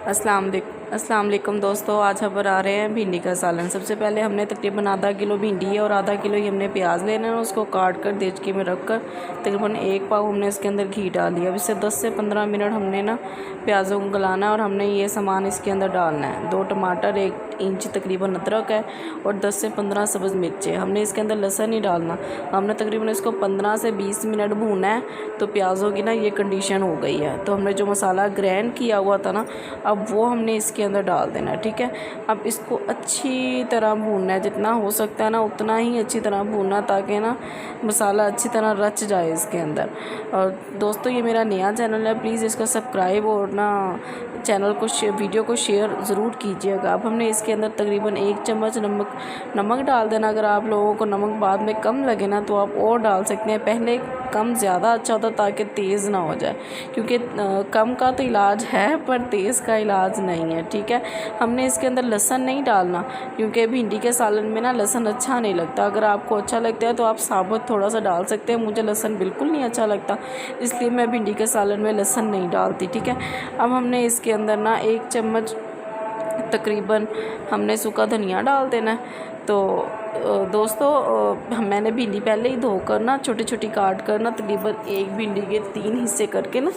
अस्सलाम वालेकुम दोस्तों, आज हम बना रहे हैं भिंडी का सालन। सबसे पहले हमने तकरीबन आधा किलो भिंडी है और आधा किलो ही हमने प्याज लेना है। उसको काट कर देचकी में रख कर तकरीबन 1 पाव हमने इसके अंदर घी डाल दिया। अब इसे 10 से 15 मिनट हमने ना प्याज़ों को गलाना है और हमने ये सामान इसके अंदर डालना है। 2 टमाटर, 1 इंच तकरीबन अदरक है और 10 से 15 सब्ज़ मिर्चें। हमने इसके अंदर लहसुन नहीं डालना। हमने तकरीबन इसको 15 से 20 मिनट भूनना है। तो प्याज़ों की ना ये कंडीशन हो गई है। तो हमने जो मसाला ग्राइंड किया हुआ था ना, अब वो हमने इसके अंदर डाल देना है। ठीक है, अब इसको अच्छी तरह भूनना है, जितना हो सकता है ना उतना ही अच्छी तरह भूनना, ताकि ना मसाला अच्छी तरह रच जाए इसके अंदर। और दोस्तों, ये मेरा नया चैनल है, प्लीज़ इसको सब्सक्राइब और ना चैनल को वीडियो को शेयर ज़रूर कीजिएगा। अब हमने इसके अंदर तकरीबन 1 चम्मच नमक डाल देना। अगर आप लोगों को नमक बाद में कम लगे ना तो आप और डाल सकते हैं। पहले कम ज़्यादा अच्छा होता ताकि तेज़ ना हो जाए, क्योंकि कम का तो इलाज है पर तेज़ का इलाज नहीं है। ठीक है, हमने इसके अंदर लहसुन नहीं डालना, क्योंकि भिंडी के सालन में ना लहसुन अच्छा नहीं लगता। अगर आपको अच्छा लगता है तो आप साबुत थोड़ा सा डाल सकते हैं। मुझे लहसुन बिल्कुल नहीं अच्छा लगता, इसलिए मैं भिंडी के सालन में लहसुन नहीं डालती। ठीक है, अब हमने इसके अंदर ना 1 चम्मच तकरीबन हमने सूखा धनिया डाल देना है। तो दोस्तों, मैंने भिंडी पहले ही धोकर ना छोटी छोटी काट कर ना तकरीबन एक भिंडी के 3 हिस्से करके ना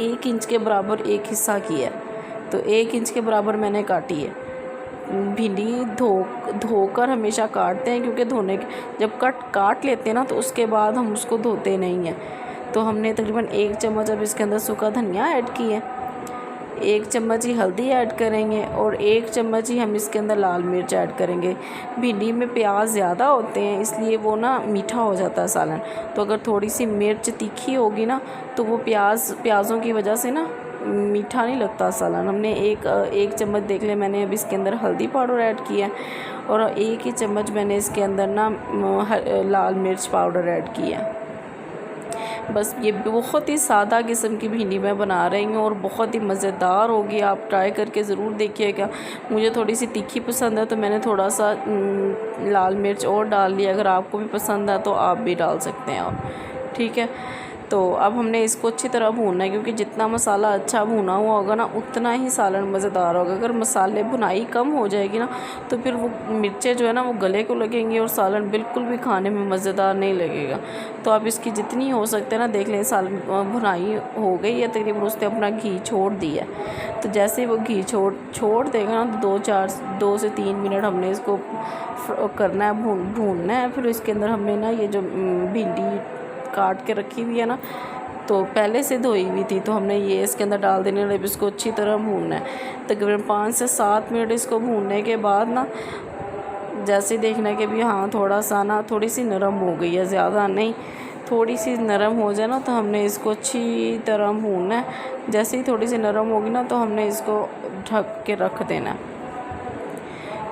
1 इंच के बराबर एक हिस्सा किया है। तो 1 इंच के बराबर मैंने काटी है। भिंडी धोकर हमेशा काटते हैं, क्योंकि धोने के जब काट लेते हैं ना तो उसके बाद हम उसको धोते नहीं हैं। तो हमने तकरीबन 1 चम्मच अब इसके अंदर सूखा धनिया ऐड की है, 1 चम्मच ही हल्दी ऐड करेंगे और 1 चम्मच ही हम इसके अंदर लाल मिर्च ऐड करेंगे। भिंडी में प्याज ज़्यादा होते हैं, इसलिए वो ना मीठा हो जाता है सालन। तो अगर थोड़ी सी मिर्च तीखी होगी ना तो वो प्याज़ों की वजह से ना मीठा नहीं लगता सालन। हमने एक चम्मच देख ले, मैंने अब इसके अंदर हल्दी पाउडर ऐड किया है और 1 ही चम्मच मैंने इसके अंदर ना लाल मिर्च पाउडर ऐड किया है। बस ये बहुत ही सादा किस्म की भिंडी मैं बना रही हूँ और बहुत ही मज़ेदार होगी। आप ट्राई करके ज़रूर देखिएगा। मुझे थोड़ी सी तीखी पसंद है तो मैंने थोड़ा सा लाल मिर्च और डाल लिया। अगर आपको भी पसंद है तो आप भी डाल सकते हैं और ठीक है। तो अब हमने इसको अच्छी तरह भूनना है, क्योंकि जितना मसाला अच्छा भुना हुआ होगा ना उतना ही सालन मज़ेदार होगा। अगर मसाले भुनाई कम हो जाएगी ना तो फिर वो मिर्चें जो है ना वो गले को लगेंगी और सालन बिल्कुल भी खाने में मज़ेदार नहीं लगेगा। तो आप इसकी जितनी हो सकते हैं ना देख लें। सालन भुनाई हो गई है तकरीबन, उसने अपना घी छोड़ दिया। तो जैसे ही वो घी छोड़ देगा ना तो 2 से 3 मिनट हमने इसको करना है, भूनना है। फिर इसके अंदर हमने ना ये जो भिंडी काट के रखी हुई है ना, तो पहले से धोई हुई थी, तो हमने ये इसके अंदर डाल देने और इसको अच्छी तरह भूनना है। तकरीबन 5 से 7 मिनट इसको भूनने के बाद ना जैसे देखना कि भी हाँ थोड़ा सा ना थोड़ी सी नरम हो गई है, ज़्यादा नहीं, थोड़ी सी नरम हो जाए ना तो हमने इसको अच्छी तरह भूनना है। जैसे ही थोड़ी सी नरम होगी ना तो हमने इसको ढक के रख देना है।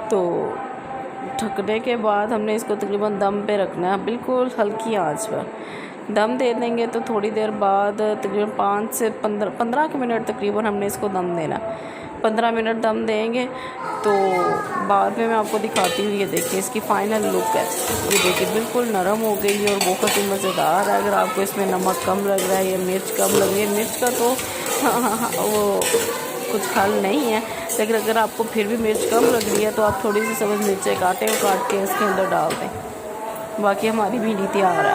तो ढकने के बाद हमने इसको तकरीबन दम पे रखना है, बिल्कुल हल्की आंच पर दम दे देंगे। तो थोड़ी देर बाद तकरीबन 5 से 15 मिनट तकरीबन हमने इसको दम देना। 15 मिनट दम देंगे तो बाद में मैं आपको दिखाती हूँ। ये देखिए इसकी फ़ाइनल लुक है। ये देखिए बिल्कुल नरम हो गई है और बहुत ही मज़ेदार है। अगर आपको इसमें नमक कम लग रहा है या मिर्च कम लग रही है, मिर्च का तो वो कुछ हल नहीं है, लेकिन अगर आपको फिर भी मिर्च कम लग रही है तो आप थोड़ी सी सब्ज़ मिर्चें काट के इसके अंदर डाल दें। बाकी हमारी भिंडी तैयार है।